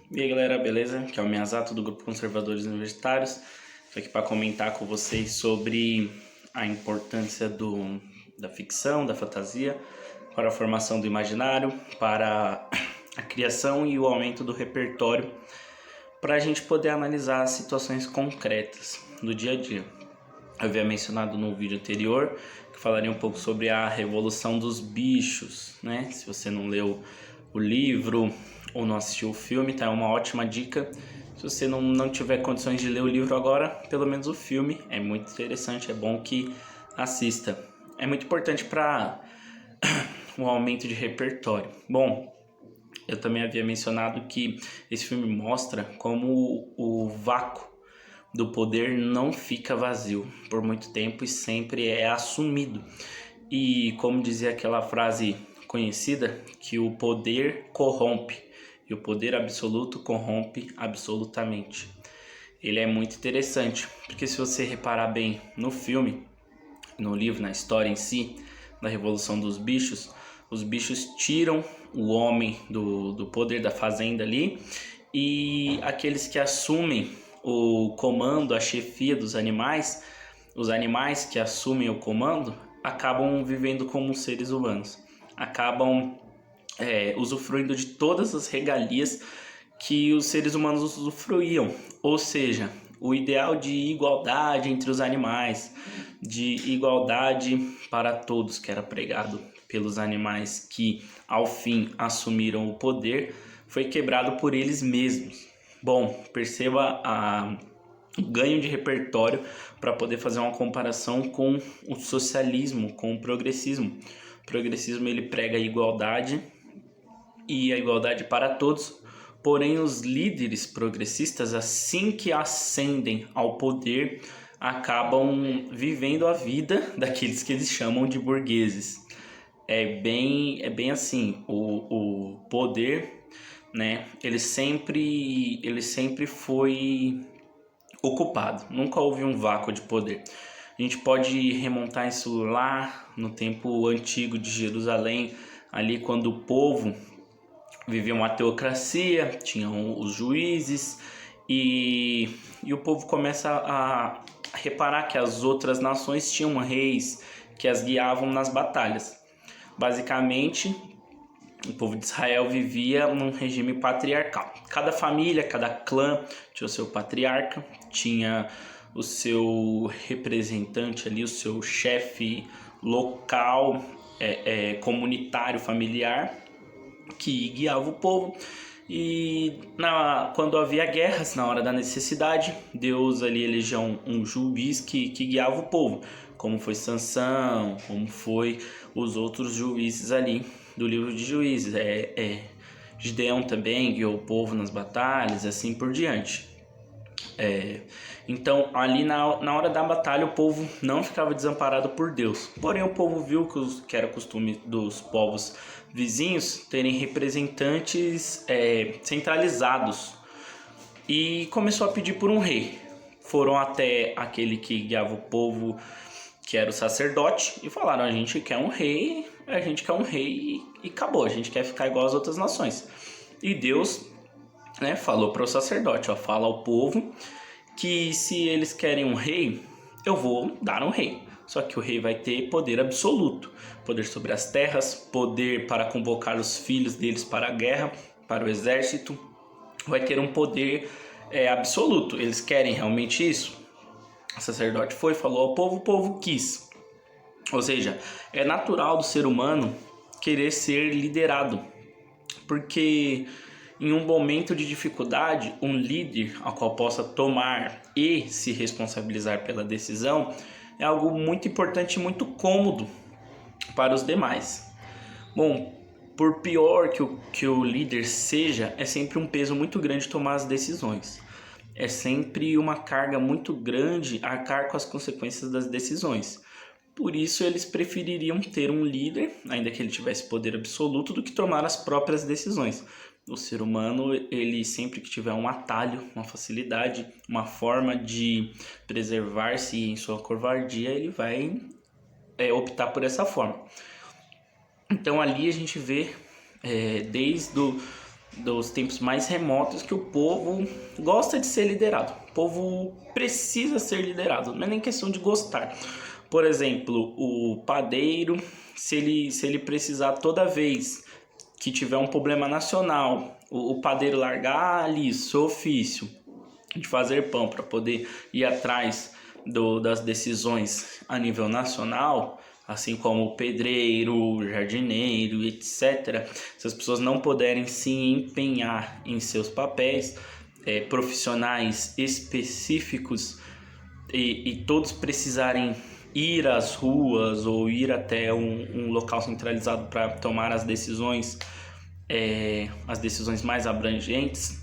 E aí galera, beleza? Aqui é o Miyazato do Grupo Conservadores Universitários. Estou aqui para comentar com vocês sobre a importância da ficção, da fantasia, para a formação do imaginário, para a criação e o aumento do repertório, para a gente poder analisar situações concretas do dia a dia. Eu havia mencionado no vídeo anterior que falaria um pouco sobre a Revolução dos Bichos, né? Se você não leu o livro ou não assistiu o filme, tá? É uma ótima dica. Se você não tiver condições de ler o livro agora, pelo menos o filme é muito interessante, é bom que assista. É muito importante para o aumento de repertório. Bom, eu também havia mencionado que esse filme mostra como o vácuo do poder não fica vazio por muito tempo e sempre é assumido. E como dizia aquela frase conhecida, que o poder corrompe e o poder absoluto corrompe absolutamente. Ele é muito interessante, porque se você reparar bem no filme, no livro, na história em si, da Revolução dos Bichos, os bichos tiram o homem do poder da fazenda ali, e aqueles que assumem o comando, a chefia dos animais, os animais que assumem o comando, acabam vivendo como seres humanos, acabam usufruindo de todas as regalias que os seres humanos usufruíam, ou seja, o ideal de igualdade entre os animais, de igualdade para todos, que era pregado pelos animais que ao fim assumiram o poder, foi quebrado por eles mesmos. Bom, perceba o ganho de repertório para poder fazer uma comparação com o socialismo, com o progressismo. O progressismo ele prega a igualdade e a igualdade para todos, porém os líderes progressistas, assim que ascendem ao poder, acabam vivendo a vida daqueles que eles chamam de burgueses. É bem assim, o poder, né, ele sempre foi ocupado, nunca houve um vácuo de poder. A gente pode remontar isso lá no tempo antigo de Jerusalém, ali quando o povo vivia uma teocracia, tinham os juízes e o povo começa a reparar que as outras nações tinham reis que as guiavam nas batalhas. Basicamente, o povo de Israel vivia num regime patriarcal. Cada família, cada clã tinha o seu patriarca, tinha o seu representante ali, o seu chefe local, comunitário, familiar, que guiava o povo. E quando havia guerras, na hora da necessidade, Deus ali elegeu um juiz que guiava o povo, como foi Sansão, como foi os outros juízes ali do livro de Juízes. Gideão também guiou o povo nas batalhas, assim por diante. Então ali na hora da batalha o povo não ficava desamparado por Deus. Porém o povo viu que era costume dos povos vizinhos terem representantes centralizados e começou a pedir por um rei. Foram até aquele que guiava o povo, que era o sacerdote, e falaram: a gente quer um rei e acabou, a gente quer ficar igual às outras nações. E Deus, né, falou para o sacerdote: fala ao povo que se eles querem um rei, eu vou dar um rei. Só que o rei vai ter poder absoluto, poder sobre as terras, poder para convocar os filhos deles para a guerra, para o exército, vai ter um poder absoluto. Eles querem realmente isso? O sacerdote falou ao povo, o povo quis. Ou seja, é natural do ser humano querer ser liderado, porque em um momento de dificuldade, um líder ao qual possa tomar e se responsabilizar pela decisão é algo muito importante e muito cômodo para os demais. Bom, por pior que o líder seja, é sempre um peso muito grande tomar as decisões. É sempre uma carga muito grande arcar com as consequências das decisões. Por isso eles prefeririam ter um líder, ainda que ele tivesse poder absoluto, do que tomar as próprias decisões. O ser humano, ele sempre que tiver um atalho, uma facilidade, uma forma de preservar-se em sua covardia, ele vai optar por essa forma. Então ali a gente vê desde dos tempos mais remotos que o povo gosta de ser liderado. O povo precisa ser liderado, não é nem questão de gostar. Por exemplo, o padeiro, se ele precisar toda vez que tiver um problema nacional, o padeiro largar ali seu ofício de fazer pão para poder ir atrás das decisões a nível nacional, assim como o pedreiro, o jardineiro, etc. Se as pessoas não puderem se empenhar em seus papéis, profissionais específicos, e todos precisarem ir às ruas ou ir até um local centralizado para tomar as decisões mais abrangentes,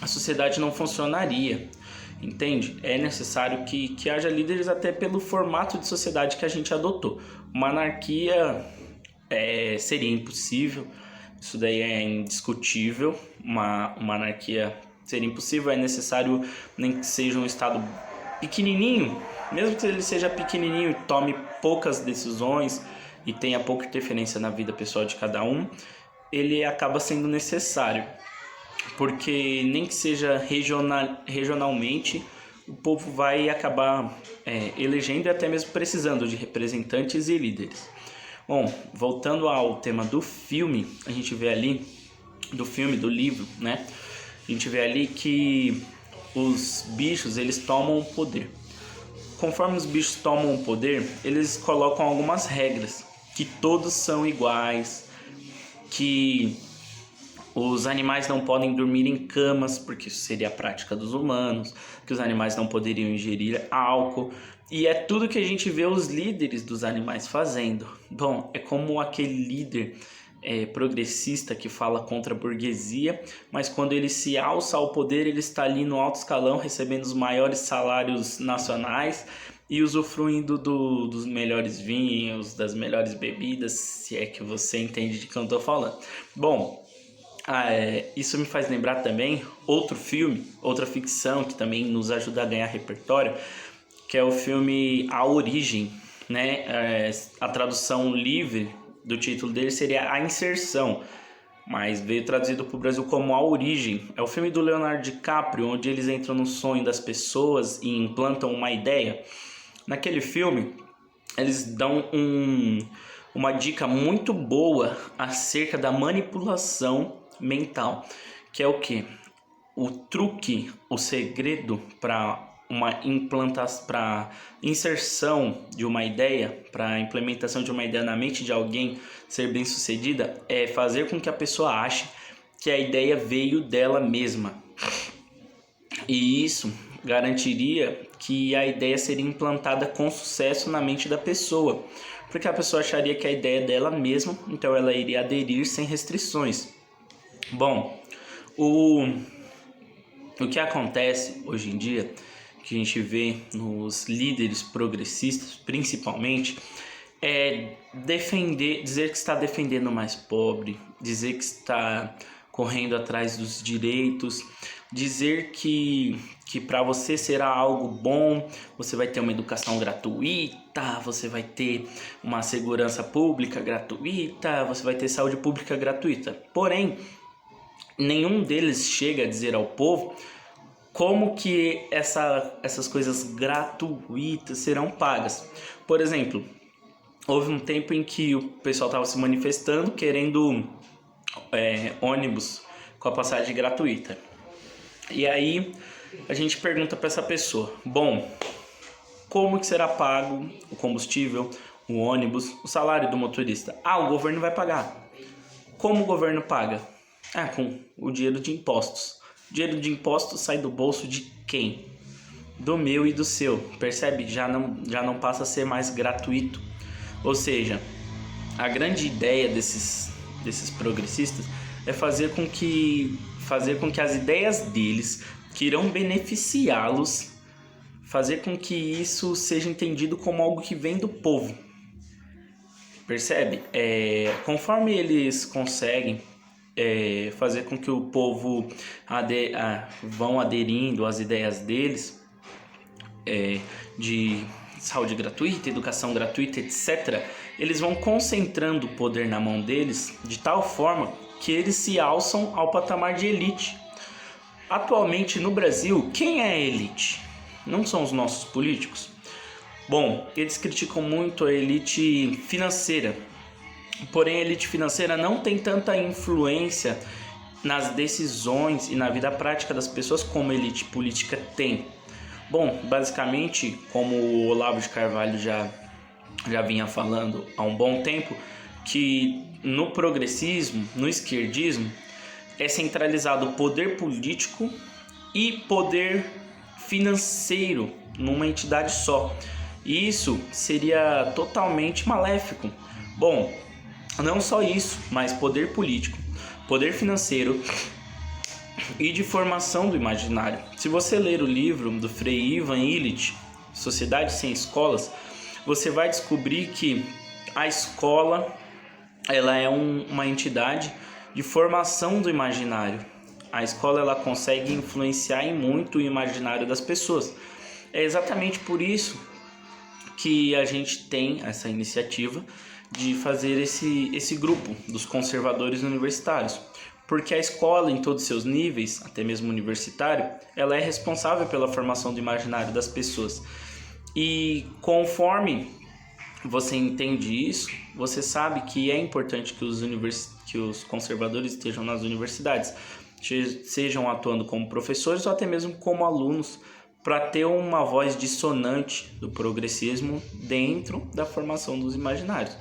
a sociedade não funcionaria, entende? É necessário que haja líderes até pelo formato de sociedade que a gente adotou. Uma anarquia seria impossível, isso daí é indiscutível. Uma anarquia seria impossível, é necessário nem que seja um estado pequenininho, mesmo que ele seja pequenininho e tome poucas decisões e tenha pouca interferência na vida pessoal de cada um, ele acaba sendo necessário, porque nem que seja regionalmente, o povo vai acabar elegendo e até mesmo precisando de representantes e líderes. Bom, voltando ao tema do filme, a gente vê ali, do livro, né? A gente vê ali que os bichos, eles tomam o poder. Conforme os bichos tomam o poder, eles colocam algumas regras, que todos são iguais, que os animais não podem dormir em camas, porque isso seria a prática dos humanos, que os animais não poderiam ingerir álcool, e é tudo que a gente vê os líderes dos animais fazendo. Bom, é como aquele líder progressista que fala contra a burguesia, mas quando ele se alça ao poder, ele está ali no alto escalão, recebendo os maiores salários nacionais e usufruindo dos melhores vinhos, das melhores bebidas, se é que você entende de que eu estou falando. Bom, isso me faz lembrar também outro filme, outra ficção que também nos ajuda a ganhar repertório, que é o filme A Origem, né? A tradução livre do título dele seria A Inserção, mas veio traduzido para o Brasil como A Origem. É o filme do Leonardo DiCaprio, onde eles entram no sonho das pessoas e implantam uma ideia. Naquele filme, eles dão uma dica muito boa acerca da manipulação mental, que é o quê? O truque, o segredo para para inserção de uma ideia, para implementação de uma ideia na mente de alguém ser bem sucedida, é fazer com que a pessoa ache que a ideia veio dela mesma. E isso garantiria que a ideia seria implantada com sucesso na mente da pessoa, porque a pessoa acharia que a ideia é dela mesma, então ela iria aderir sem restrições. Bom, o que acontece hoje em dia, que a gente vê nos líderes progressistas principalmente, é dizer que está defendendo o mais pobre, dizer que está correndo atrás dos direitos, dizer que para você será algo bom, você vai ter uma educação gratuita, você vai ter uma segurança pública gratuita, você vai ter saúde pública gratuita. Porém, nenhum deles chega a dizer ao povo como que essas coisas gratuitas serão pagas. Por exemplo, houve um tempo em que o pessoal estava se manifestando querendo ônibus com a passagem gratuita. E aí a gente pergunta para essa pessoa: bom, como que será pago o combustível, o ônibus, o salário do motorista? O governo vai pagar. Como o governo paga? Com o dinheiro de impostos. O dinheiro de impostos sai do bolso de quem? Do meu e do seu. Percebe? Já não passa a ser mais gratuito. Ou seja, a grande ideia desses progressistas é fazer com que as ideias deles, que irão beneficiá-los, fazer com que isso seja entendido como algo que vem do povo. Percebe? Conforme eles conseguem fazer com que o povo vão aderindo às ideias deles, de saúde gratuita, educação gratuita, etc., eles vão concentrando o poder na mão deles de tal forma que eles se alçam ao patamar de elite. Atualmente no Brasil, quem é a elite? Não são os nossos políticos? Bom, eles criticam muito a elite financeira, porém a elite financeira não tem tanta influência nas decisões e na vida prática das pessoas como a elite política tem. Bom, basicamente, como o Olavo de Carvalho já vinha falando há um bom tempo, que no progressismo, no esquerdismo, é centralizado o poder político e poder financeiro numa entidade só. E isso seria totalmente maléfico. Bom, não só isso, mas poder político, poder financeiro e de formação do imaginário. Se você ler o livro do Frei Ivan Illich, Sociedade Sem Escolas, você vai descobrir que a escola ela é uma entidade de formação do imaginário. A escola ela consegue influenciar em muito o imaginário das pessoas. É exatamente por isso que a gente tem essa iniciativa de fazer esse grupo dos conservadores universitários, porque a escola em todos os seus níveis, até mesmo universitário, ela é responsável pela formação do imaginário das pessoas. E conforme você entende isso, você sabe que é importante que os conservadores estejam nas universidades, sejam atuando como professores ou até mesmo como alunos, para ter uma voz dissonante do progressismo dentro da formação dos imaginários.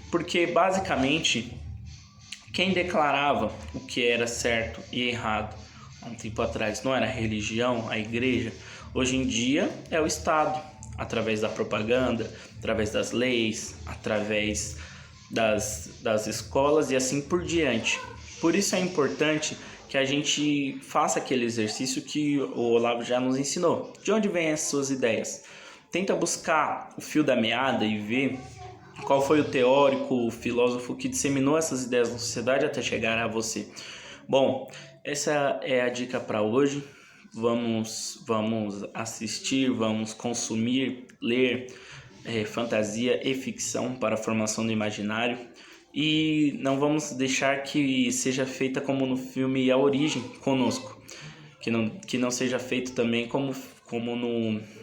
Porque, basicamente, quem declarava o que era certo e errado há um tempo atrás não era a religião, a igreja, hoje em dia é o Estado, através da propaganda, através das leis, através das escolas e assim por diante. Por isso é importante que a gente faça aquele exercício que o Olavo já nos ensinou. De onde vêm as suas ideias? Tenta buscar o fio da meada e ver qual foi o teórico, o filósofo que disseminou essas ideias na sociedade até chegar a você. Bom, essa é a dica para hoje. Vamos assistir, vamos consumir, ler fantasia e ficção para a formação do imaginário. E não vamos deixar que seja feita como no filme A Origem conosco, que não seja feito também como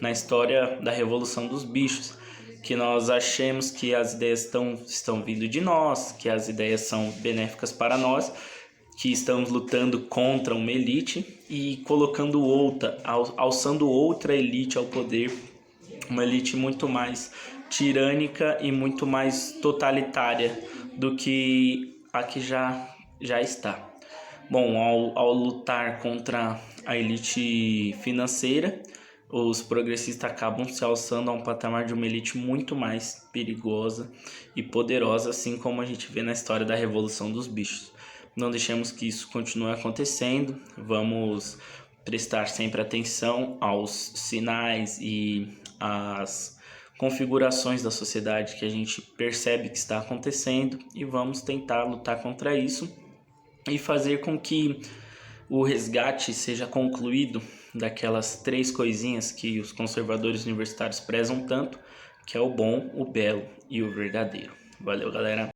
na história da Revolução dos Bichos, que nós achemos que as ideias estão vindo de nós, que as ideias são benéficas para nós, que estamos lutando contra uma elite e colocando alçando outra elite ao poder, uma elite muito mais tirânica e muito mais totalitária do que a que já está. Bom, ao lutar contra a elite financeira, os progressistas acabam se alçando a um patamar de uma elite muito mais perigosa e poderosa, assim como a gente vê na história da Revolução dos Bichos. Não deixemos que isso continue acontecendo, vamos prestar sempre atenção aos sinais e às configurações da sociedade que a gente percebe que está acontecendo e vamos tentar lutar contra isso e fazer com que o resgate seja concluído daquelas 3 coisinhas que os conservadores universitários prezam tanto, que é o bom, o belo e o verdadeiro. Valeu, galera!